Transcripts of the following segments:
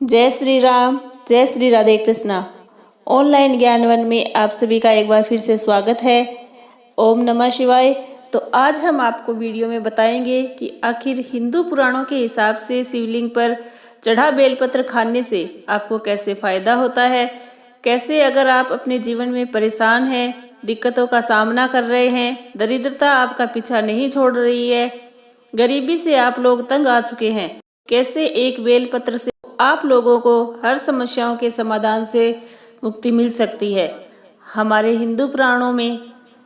जय श्री राम, जय श्री राधे कृष्णा। ऑनलाइन ज्ञानवन में आप सभी का एक बार फिर से स्वागत है। ओम नमः शिवाय। तो आज हम आपको वीडियो में बताएंगे कि आखिर हिंदू पुराणों के हिसाब से शिवलिंग पर चढ़ा बेलपत्र खाने से आपको कैसे फायदा होता है। कैसे अगर आप अपने जीवन में परेशान हैं, दिक्कतों का सामना कर रहे हैं, दरिद्रता आपका पीछा नहीं छोड़ रही है, गरीबी से आप लोग तंग आ चुके हैं, कैसे एक बेलपत्र से आप लोगों को हर समस्याओं के समाधान से मुक्ति मिल सकती है। हमारे हिंदू पुराणों में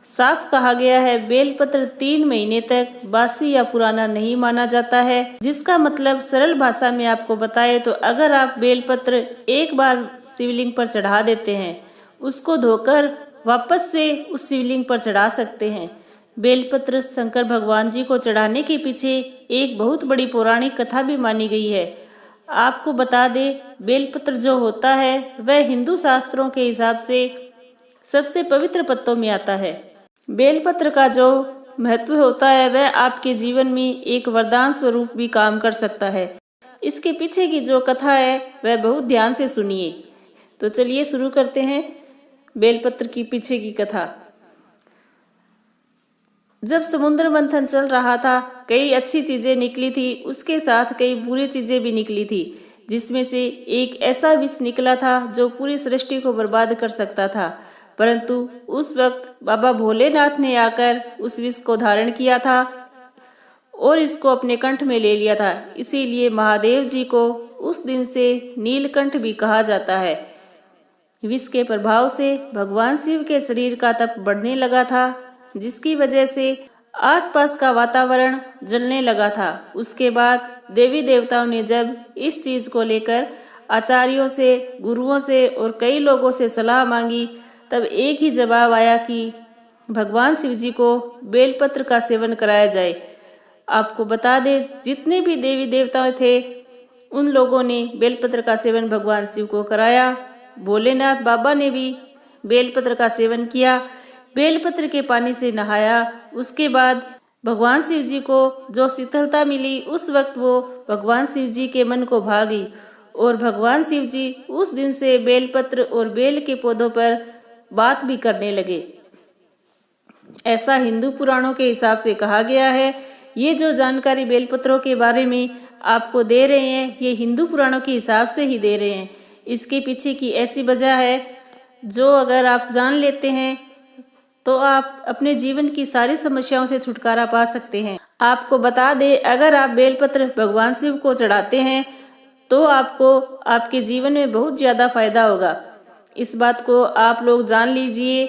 साफ कहा गया है बेलपत्र 3 महीने तक बासी या पुराना नहीं माना जाता है। जिसका मतलब सरल भाषा में आपको बताए तो अगर आप बेलपत्र एक बार शिवलिंग पर चढ़ा देते हैं, उसको धोकर वापस से उस शिवलिंग पर चढ़ा सकते हैं। बेलपत्र शंकर भगवान जी को चढ़ाने के पीछे एक बहुत बड़ी पौराणिक कथा भी मानी गई है। आपको बता दे, बेलपत्र जो होता है वह हिंदू शास्त्रों के हिसाब से सबसे पवित्र पत्तों में आता है। बेलपत्र का जो महत्व होता है वह आपके जीवन में एक वरदान स्वरूप भी काम कर सकता है। इसके पीछे की जो कथा है वह बहुत ध्यान से सुनिए। तो चलिए शुरू करते हैं बेलपत्र की पीछे की कथा। जब समुद्र मंथन चल रहा था, कई अच्छी चीजें निकली थी, उसके साथ कई बुरी चीजें भी निकली थी, जिसमें से एक ऐसा विष निकला था जो पूरी सृष्टि को बर्बाद कर सकता था। परंतु उस वक्त बाबा भोलेनाथ ने आकर उस विष को धारण किया था और इसको अपने कंठ में ले लिया था। इसीलिए महादेव जी को उस दिन से नीलकंठ भी कहा जाता है। विष के प्रभाव से भगवान शिव के शरीर का तप बढ़ने लगा था, जिसकी वजह से आसपास का वातावरण जलने लगा था। उसके बाद देवी देवताओं ने जब इस चीज को लेकर आचार्यों से, गुरुओं से और कई लोगों से सलाह मांगी, तब एक ही जवाब आया कि भगवान शिव जी को बेलपत्र का सेवन कराया जाए। आपको बता दें, जितने भी देवी देवता थे उन लोगों ने बेलपत्र का सेवन भगवान शिव को कराया। भोलेनाथ बाबा ने भी बेलपत्र का सेवन किया, बेलपत्र के पानी से नहाया। उसके बाद भगवान शिव जी को जो शीतलता मिली, उस वक्त वो भगवान शिव जी के मन को भा गई और भगवान शिव जी उस दिन से बेलपत्र और बेल के पौधों पर बात भी करने लगे। ऐसा हिंदू पुराणों के हिसाब से कहा गया है। ये जो जानकारी बेलपत्रों के बारे में आपको दे रहे हैं, ये हिंदू पुराणों के हिसाब से ही दे रहे हैं। इसके पीछे की ऐसी वजह है जो अगर आप जान लेते हैं तो आप अपने जीवन की सारी समस्याओं से छुटकारा पा सकते हैं। आपको बता दें, अगर आप बेलपत्र भगवान शिव को चढ़ाते हैं तो आपको आपके जीवन में बहुत ज्यादा फायदा होगा। इस बात को आप लोग जान लीजिए।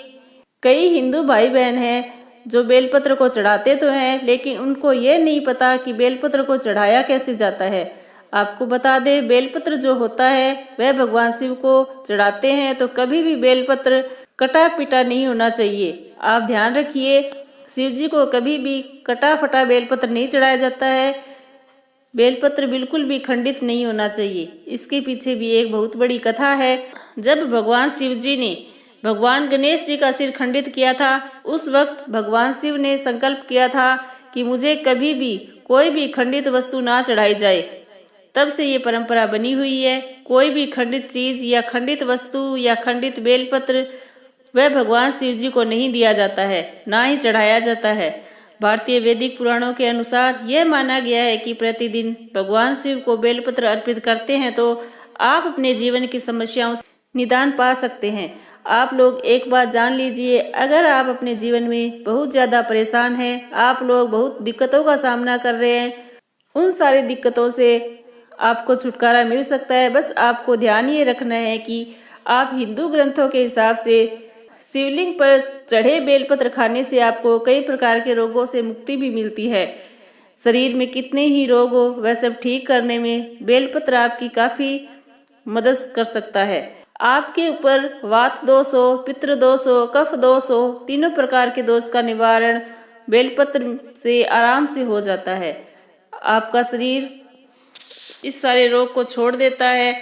कई हिंदू भाई बहन हैं जो बेलपत्र को चढ़ाते तो हैं, लेकिन उनको ये नहीं पता कि बेलपत्र को चढ़ाया कैसे जाता है। आपको बता दें, बेलपत्र जो होता है वह भगवान शिव को चढ़ाते हैं तो कभी भी बेलपत्र कटा पिटा नहीं होना चाहिए। आप ध्यान रखिए, शिव जी को कभी भी कटा फटा बेलपत्र नहीं चढ़ाया जाता है। बेलपत्र बिल्कुल भी खंडित नहीं होना चाहिए। इसके पीछे भी एक बहुत बड़ी कथा है। जब भगवान शिव जी ने भगवान गणेश जी का सिर खंडित किया था, उस वक्त भगवान शिव ने संकल्प किया था कि मुझे कभी भी कोई भी खंडित वस्तु ना चढ़ाई जाए। तब से ये परंपरा बनी हुई है। कोई भी खंडित चीज या खंडित वस्तु या खंडित बेलपत्र वह भगवान शिव जी को नहीं दिया जाता है, ना ही चढ़ाया जाता है। भारतीय वैदिक पुराणों के अनुसार यह माना गया है कि प्रतिदिन भगवान शिव को बेलपत्र अर्पित करते हैं तो आप अपने जीवन की समस्याओं से निदान पा सकते हैं। आप लोग एक बात जान लीजिए, अगर आप अपने जीवन में बहुत ज्यादा परेशान हैं, आप लोग बहुत दिक्कतों का सामना कर रहे हैं, उन सारी दिक्कतों से आपको छुटकारा मिल सकता है। बस आपको ध्यान ये रखना है कि आप हिंदू ग्रंथों के हिसाब से शिवलिंग पर चढ़े बेलपत्र खाने से आपको कई प्रकार के रोगों से मुक्ति भी मिलती है। शरीर में कितने ही रोग हो वह सब ठीक करने में बेलपत्र आपकी काफी मदद कर सकता है। आपके ऊपर वात दोष हो, पितृ दोष हो, कफ दोष हो, तीनों प्रकार के दोष का निवारण बेलपत्र से आराम से हो जाता है। आपका शरीर इस सारे रोग को छोड़ देता है,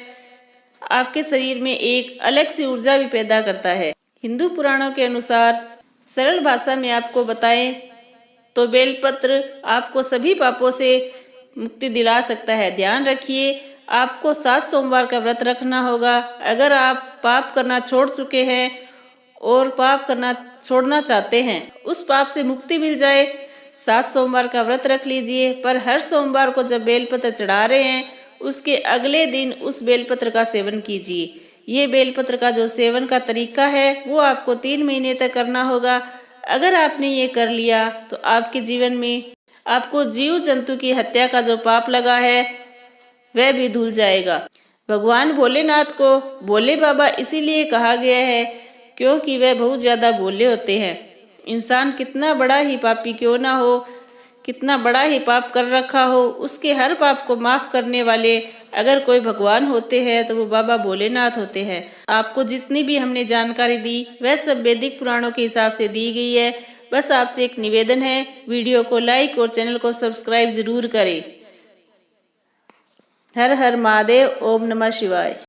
आपके शरीर में एक अलग सी ऊर्जा भी पैदा करता है। हिंदू पुराणों के अनुसार सरल भाषा में आपको बताएं तो बेलपत्र आपको सभी पापों से मुक्ति दिला सकता है। ध्यान रखिए, आपको 7 सोमवार का व्रत रखना होगा। अगर आप पाप करना छोड़ चुके हैं और पाप करना छोड़ना चाहते हैं, उस पाप से मुक्ति मिल जाए, 7 सोमवार का व्रत रख लीजिए। पर हर सोमवार को जब बेलपत्र चढ़ा रहे हैं, उसके अगले दिन उस बेलपत्र का सेवन कीजिए। ये बेलपत्र का जो सेवन का तरीका है वो आपको 3 महीने तक करना होगा। अगर आपने ये कर लिया तो आपके जीवन में आपको जीव जंतु की हत्या का जो पाप लगा है वह भी धुल जाएगा। भगवान भोलेनाथ को भोले बाबा इसीलिए कहा गया है क्योंकि वह बहुत ज्यादा भोले होते हैं। इंसान कितना बड़ा ही पापी क्यों ना हो, कितना बड़ा ही पाप कर रखा हो, उसके हर पाप को माफ करने वाले अगर कोई भगवान होते हैं तो वो बाबा भोलेनाथ होते हैं। आपको जितनी भी हमने जानकारी दी वह सब वैदिक पुराणों के हिसाब से दी गई है। बस आपसे एक निवेदन है, वीडियो को लाइक और चैनल को सब्सक्राइब जरूर करें। हर हर महादेव, ओम नमः शिवाय।